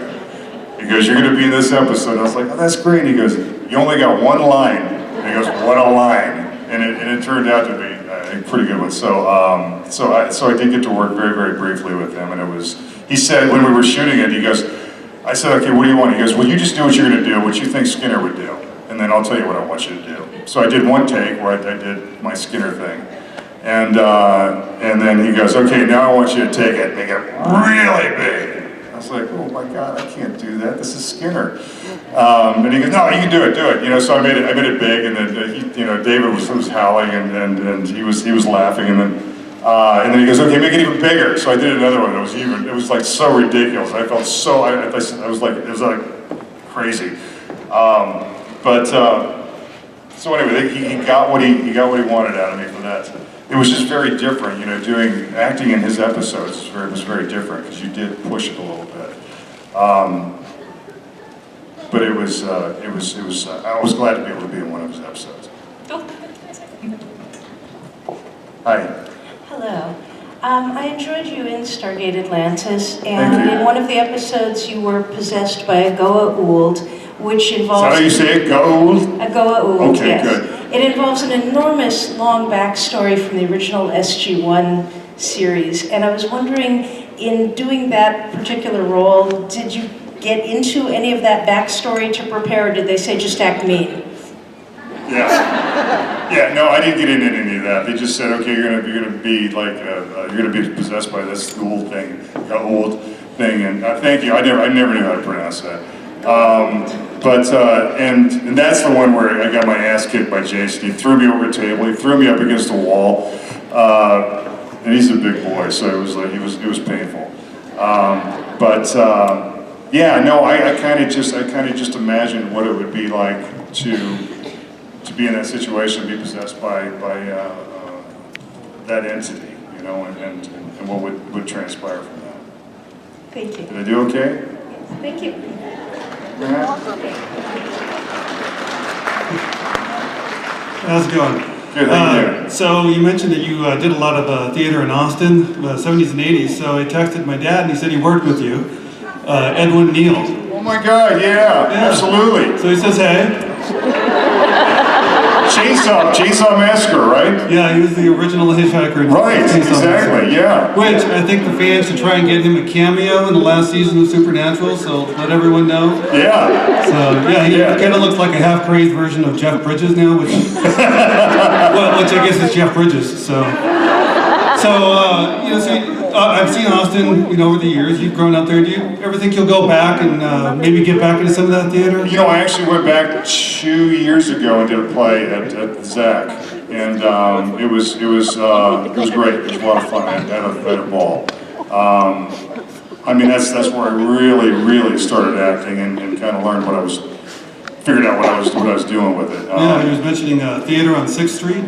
A: He goes, you're going to be in this episode. I was like, oh, that's great. And he goes, you only got one line. And he goes, what a line. And it turned out to be a pretty good one. So I did get to work very, very briefly with him. And he said, when we were shooting it, I said, okay, what do you want? He goes, well, you just do what you're going to do, what you think Skinner would do. And then I'll tell you what I want you to do. So I did one take where I did my Skinner thing. And then he goes, okay, now I want you to take it and make it really big. I was like, oh my God, I can't do that. This is Skinner. And he goes, no, you can do it. So I made it big, and then David was howling, and he was laughing, and then he goes, okay, make it even bigger. So I did another one. It was like so ridiculous. I felt so it was like crazy. So anyway, he got what he wanted out of me for that. It was just very different, doing acting in his episodes was very different because you did push it a little bit. But I was glad to be able to be in one of his episodes. Hi.
C: Hello. I enjoyed you in Stargate Atlantis, and in one of the episodes you were possessed by a Goa'uld, which involves...
A: Is that how you say it? Goa'uld?
C: A Goa'uld,
A: okay,
C: yes.
A: Good.
C: It involves an enormous long backstory from the original SG-1 series, and I was wondering, in doing that particular role, did you get into any of that backstory to prepare, or did they say just act mean?
A: Yeah, no, I didn't get into any of that. They just said, okay, you're gonna be like, you're gonna be possessed by this old thing, and thank you. I never knew how to pronounce that. And that's the one where I got my ass kicked by Jason. He threw me over a table. He threw me up against a wall, and he's a big boy, so it was painful. Yeah, no, I kind of just imagined what it would be like to be in that situation, be possessed by that entity, and what would transpire from that.
C: Thank you.
A: Did I do okay?
C: Yes, thank you.
W: How's it going?
A: Good, how you doing?
W: So you mentioned that you did a lot of theater in Austin, the 70s and 80s, so I texted my dad and he said he worked with you, Edwin Neal.
A: Oh my God, yeah, absolutely.
W: So he says, hey.
A: Chainsaw Massacre, right?
W: Yeah, he was the original hitchhiker. In
A: Right,
W: Chainsaw
A: exactly,
W: Massacre.
A: yeah.
W: Which I think the fans should try and get him a cameo in the last season of Supernatural, so let everyone know.
A: Yeah.
W: So yeah, he kind of looks like a half-crazed version of Jeff Bridges now, which I guess is Jeff Bridges. So I've seen Austin, over the years. You've grown up there. Do you ever think you'll go back and maybe get back into some of that theater?
A: I actually went back 2 years ago and did a play at Zach, and it was great. It was a lot of fun. I had a ball. That's where I really started acting and kind of learned figured out what I was doing with it.
W: Yeah, he was mentioning theater on 6th Street.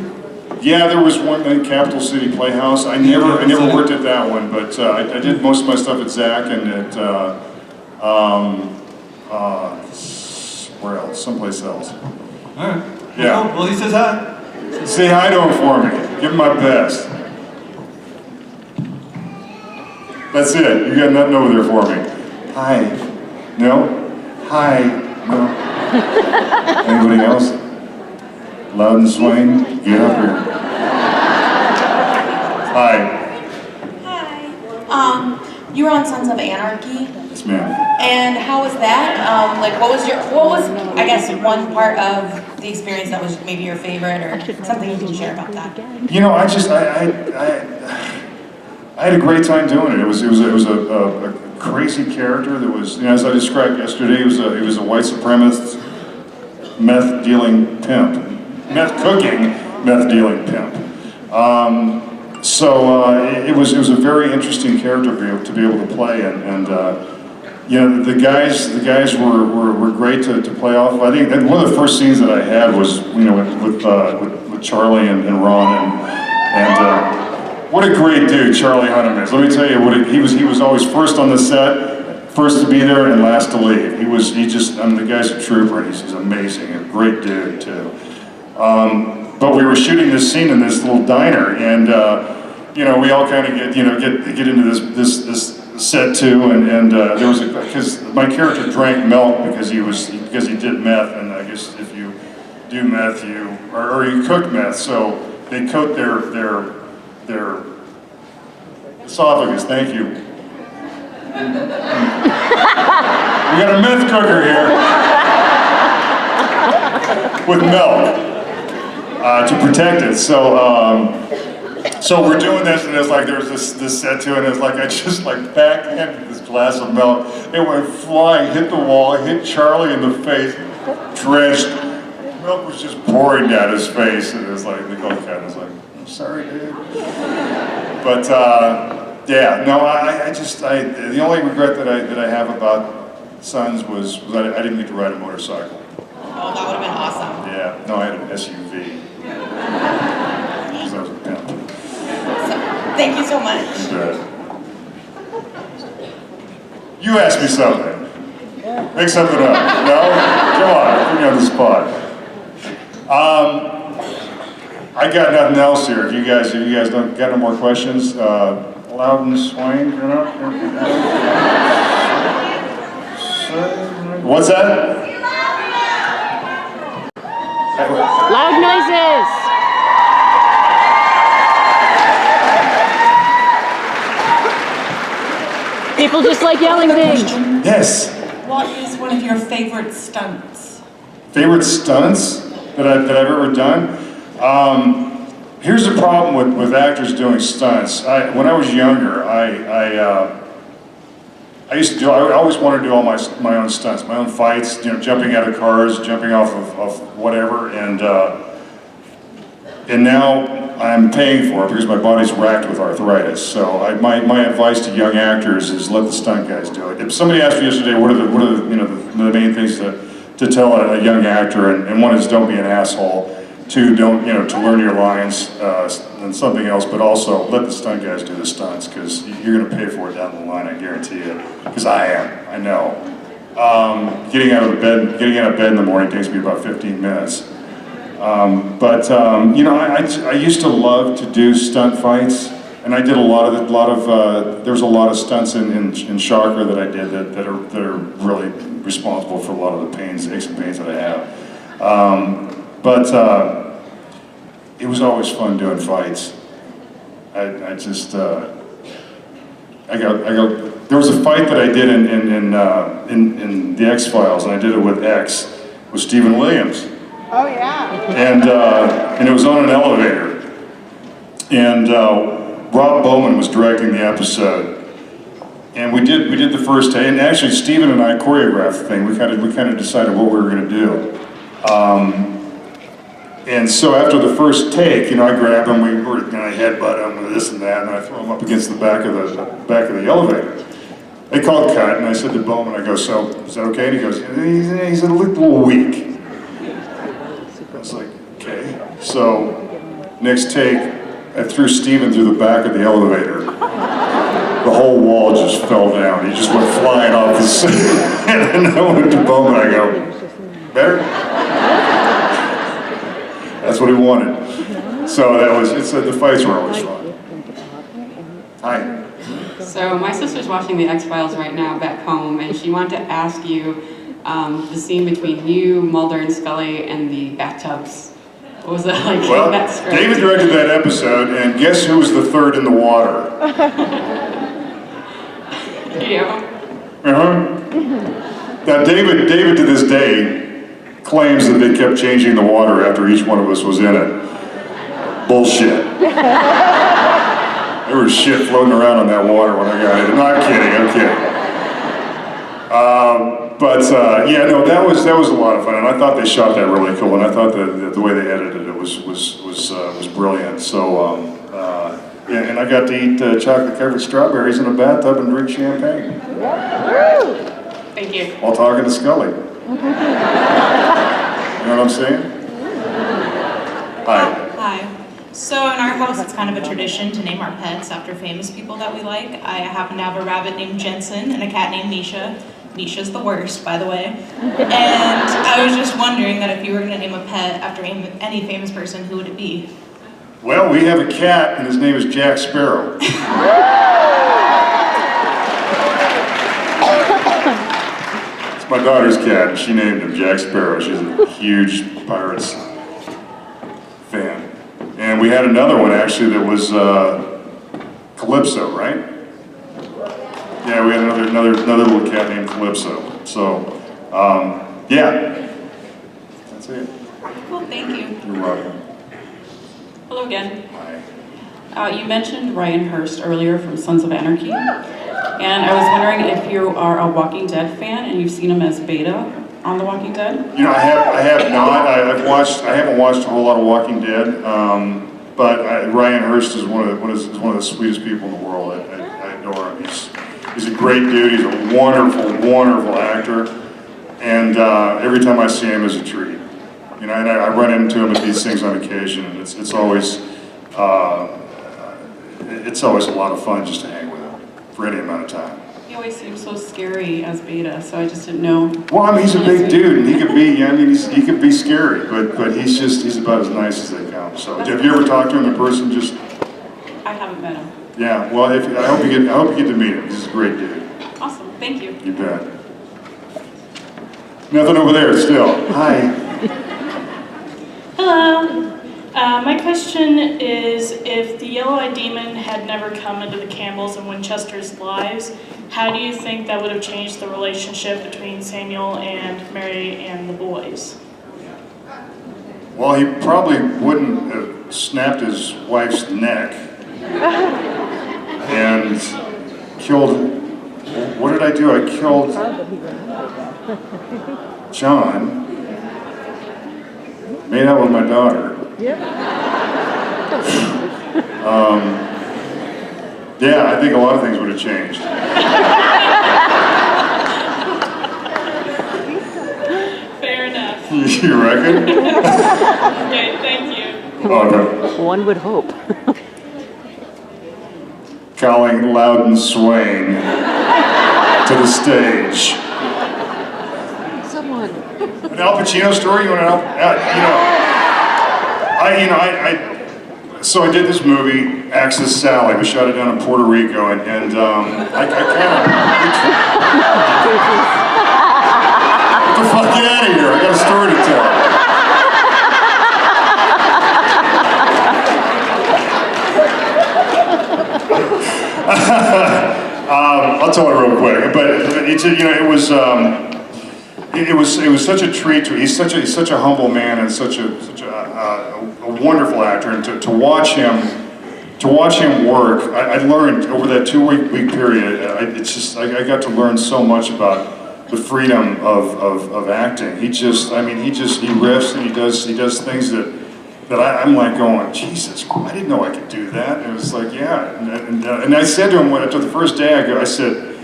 A: Yeah, there was one in Capital City Playhouse. I never worked at that one, but I did most of my stuff at Zach and at where else? Someplace else.
W: All right.
A: Yeah.
W: Well, he says hi.
A: Say hi to him for me. Give him my best. That's it. You got nothing over there for me. Hi. No? Hi. No. Anybody else? Loudon Swain, get up here. Hi.
F: You were on Sons of Anarchy,
A: Yes, ma'am.
F: and how was that? What was I guess one part of the experience that was maybe your favorite, or something you can share about that?
A: I had a great time doing it. It was a crazy character that was, as I described yesterday, he was a white supremacist, meth dealing pimp. Meth cooking, meth dealing pimp. It was a very interesting character to be able to play, and the guys were great to play off of. I think that one of the first scenes that I had was with Charlie and Ron, and what a great dude Charlie Hunnam is. Let me tell you he was always first on the set, first to be there and last to leave. The guy's a trooper, and he's amazing, a great dude too. But we were shooting this scene in this little diner, and we all kind of get into this set too, and there was because my character drank milk because he did meth, and I guess if you do meth, you cook meth, so they coat their esophagus. Thank you. We got a meth cooker here with milk. To protect it, so we're doing this, and it's like there's this set to it, and it's like I just backhanded this glass of milk. It went flying, hit the wall, hit Charlie in the face, drenched. Milk was just pouring down his face, and it was like the coke guy was like, "I'm sorry, dude." But the only regret that I have about Sons was I didn't get to ride a motorcycle.
F: Oh, that would have been awesome.
A: Yeah, no, I had an SUV. Because I was a pimp.
F: Thank you so much.
A: You asked me something. Make something up. No? Come on, put me on the spot. I got nothing else here. If you guys don't got no more questions, Loudon Swain, What's that?
H: Loud noises! People just like yelling things.
A: Yes.
E: What is one of your favorite stunts?
A: Favorite stunts that I've ever done? Here's the problem with actors doing stunts. When I was younger, I always wanted to do all my own stunts, my own fights, jumping out of cars, jumping off of whatever, and now I'm paying for it because my body's racked with arthritis. So my advice to young actors is let the stunt guys do it. If somebody asked me yesterday what are the main things to tell a young actor, and one is don't be an asshole. Two, don't to learn your lines, and something else, but also let the stunt guys do the stunts because you're going to pay for it down the line. I guarantee you. Because I am. I know. Getting out of bed in the morning takes me about 15 minutes. I used to love to do stunt fights, and I did there was a lot of stunts in Shocker that I did that are really responsible for a lot of the aches and pains that I have. it was always fun doing fights. I just, there was a fight that I did in the X-Files, and I did it with X, with Stephen Williams.
R: Oh, yeah.
A: And it was on an elevator. And Rob Bowman was directing the episode. And we did the first take, and actually Stephen and I choreographed the thing. We kind of decided what we were going to do. And so after the first take, I grab him, I headbutt him with this and that, and I throw him up against the back of the elevator. They called cut, and I said to Bowman, I go, so, is that okay? And he goes, he's a little weak. I was like, okay. So, next take, I threw Steven through the back of the elevator. The whole wall just fell down. He just went flying off the seat. And then I went to Bowman, I go, better? That's what he wanted. So the fights were always fun. Hi.
G: So my sister's watching the X-Files right now back home, and she wanted to ask you the scene between you, Mulder, and Scully, and the bathtubs. What was that like?
A: Well,
G: that script?
A: David directed that episode, and guess who was the third in the water?
G: You.
A: Now, David to this day claims that they kept changing the water after each one of us was in it. Bullshit. There was shit floating around on that water when I got in. No, I'm kidding. That was a lot of fun, and I thought they shot that really cool, and I thought that the way they edited it was brilliant. So, and I got to eat chocolate-covered strawberries in a bathtub and drink champagne.
G: Thank you.
A: While talking to Scully. You know what I'm saying? Hi.
K: Hi. So in our house, it's kind of a tradition to name our pets after famous people that we like. I happen to have a rabbit named Jensen and a cat named Nisha. Nisha's the worst, by the way. And I was just wondering that if you were going to name a pet after any famous person, who would it be?
A: Well, we have a cat, and his name is Jack Sparrow. It's my daughter's cat, and she named him Jack Sparrow. She's a huge Pirates fan. And we had another one, actually, that was Calypso, right? Yeah, we had another little cat named Calypso. So, yeah. That's it.
K: Cool, thank you.
A: You're welcome.
G: Hello again.
A: Hi.
G: You mentioned Ryan Hurst earlier from Sons of Anarchy, and I was wondering if you are a Walking Dead fan and you've seen him as Beta on The Walking Dead.
A: I have not. I haven't watched a whole lot of Walking Dead, but Ryan Hurst is one of the sweetest people in the world. I adore him. He's a great dude. He's a wonderful actor, and every time I see him is a treat. And I run into him at these things on occasion, and it's always a lot of fun just to hang with him for any amount of time.
G: He always seems so scary as Beta, so I just didn't know.
A: Well, I mean, he's a big dude, and he could be scary, but he's about as nice as they come. So, have you ever talked to him in person?
G: I haven't met him.
A: Yeah. Well, I hope you get to meet him. He's a great dude.
G: Awesome, thank you.
A: You bet. Nothing over there still. Hi.
L: Hello. My question is, if the yellow-eyed demon had never come into the Campbells and Winchesters' lives, how do you think that would have changed the relationship between Samuel and Mary and the boys?
A: Well, he probably wouldn't have snapped his wife's neck and killed. What did I do? I killed John. Made out with my daughter. Yeah, I think a lot of things would have changed.
L: Fair enough.
A: You reckon?
L: Okay, thank you.
A: Okay.
H: One would hope.
A: Calling Loudon Swain to the stage.
H: Someone.
A: An Al Pacino story? You want an So I did this movie, Axis Sally. We shot it down in Puerto Rico, and I kind of... Get the fuck out of here! I got a story to tell. I'll tell it real quick, but it's, you know, it was such a treat to. He's such a humble man and such a wonderful actor, and to watch him work. I learned over that 2-week period. I got to learn so much about the freedom of acting. He riffs and he does things that I'm like going, Jesus, I didn't know I could do that. And it was like, yeah. And I said to him after the first day, I said,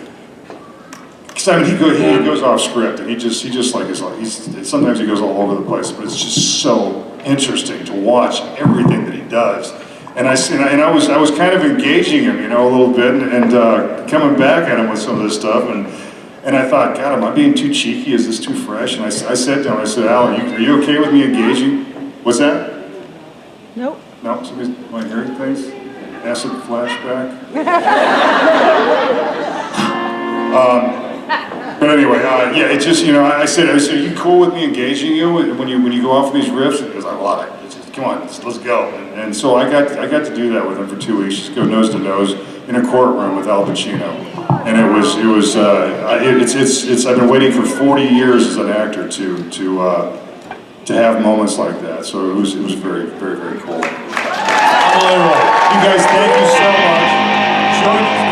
A: because I mean, he goes off script, and he just like sometimes he goes all over the place, but it's just so interesting to watch everything that he does. And I was kind of engaging him, you know, a little bit, and coming back at him with some of this stuff, and I thought, God, am I being too cheeky? Is this too fresh? And I said to him, I said, Al, are you okay with me engaging? What's that?
H: Nope.
A: No, somebody's like hearing things? Acid flashback? But anyway, yeah, it's just, you know, I said, are you cool with me engaging you when you go off these riffs? And he was like, well, come on, let's go. And so I got to do that with him for 2 weeks, just go nose to nose in a courtroom with Al Pacino. And I've been waiting for 40 years as an actor to have moments like that. So it was very, very, very cool. You guys, thank you so much.